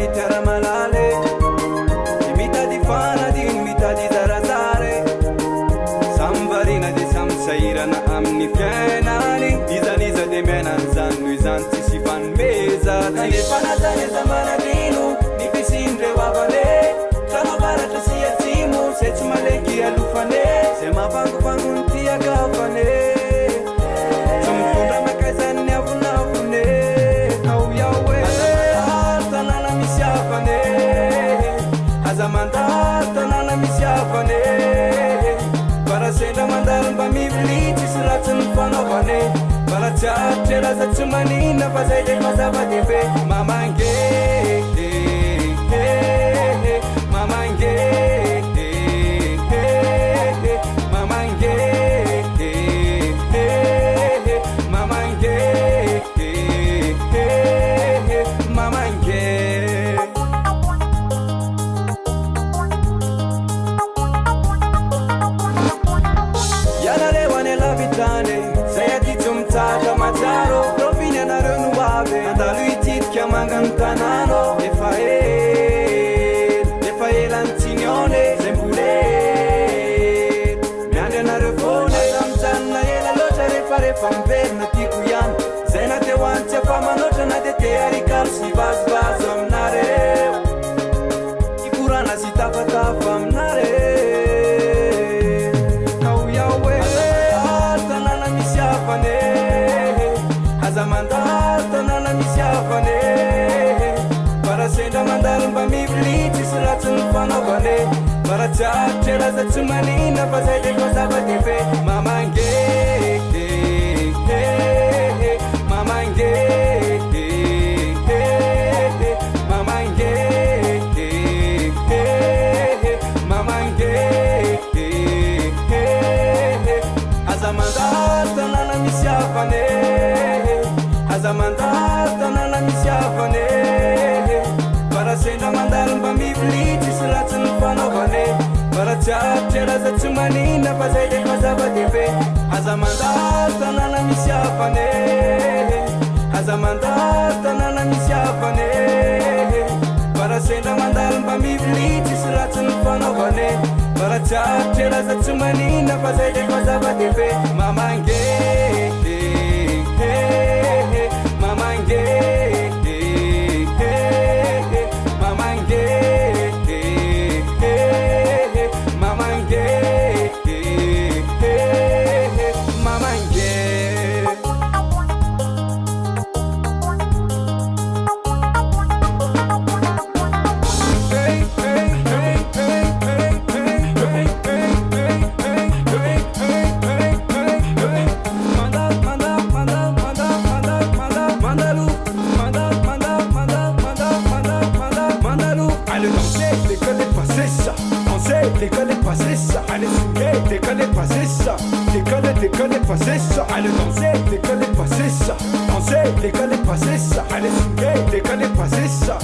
mitara malale mitadi fana din mitadi zarazare sambarina de samsairana amni fiainani izaniza de menanzanno izanti si fan mesati ane fanatane zamanadino nifisindre wavane sanobaratra si atsimo se tsy maleky alofane se mavangovangony agavane tsy mitondra makaizan'ny avonavone ao iaho hoe azamandary tanàna misy avane azamandary tanàna misy avane parasendra mandary mba mivilitsy sy ratsy ny fanaovane bara tsy aritra raza tsy manina fa zay le mazava-dehibe mamange mamange mamange mamange mamange yanarewane lavitane zay atitsy mitsaka matsaro roviny anareo no avy andalo ititika mangany tanàno efa elantsinione zay mbolety miandry anareo fone samjanona ela loatra rehefa miverina tiako ihany zay na te hoantsy afa manoatra na de te arikalo sy vazovazo aminareo ikorana sy tafatafa aminareo ao iaho hoe azamandary tanàna misy afane azamandary tanàna misy afane parasendra mandary mba mivilitsy sy ratsy ny fanaovane bara tsy aritra raza tsy manina fa zay le mazava-dehibe mamange mamange mamange mamange azamandary tanàna misy afane azamandary tanàna misy afane parasendra mandary mba mivilitsy sy ratsy ny fanaovane bara tsy aritra raza tsy manina fa zay le mazava-dehibe azamandary tanàna misy afane azamandary tanàna misy afane parasendra mandary mba mivilitsy sy ratsy ny fanaovane bara tsy aritra raza tsy manina fa zay le mazava-dehibe mamange mamange mamange mamange mamange allez danser, décollez passer ça, danser, décollez passer ça, allez swinguer, décollez passer ça, décollez passer ça, allez danser, décollez passer ça, danser, décollez passer ça, allez swinguer, décollez passer ça.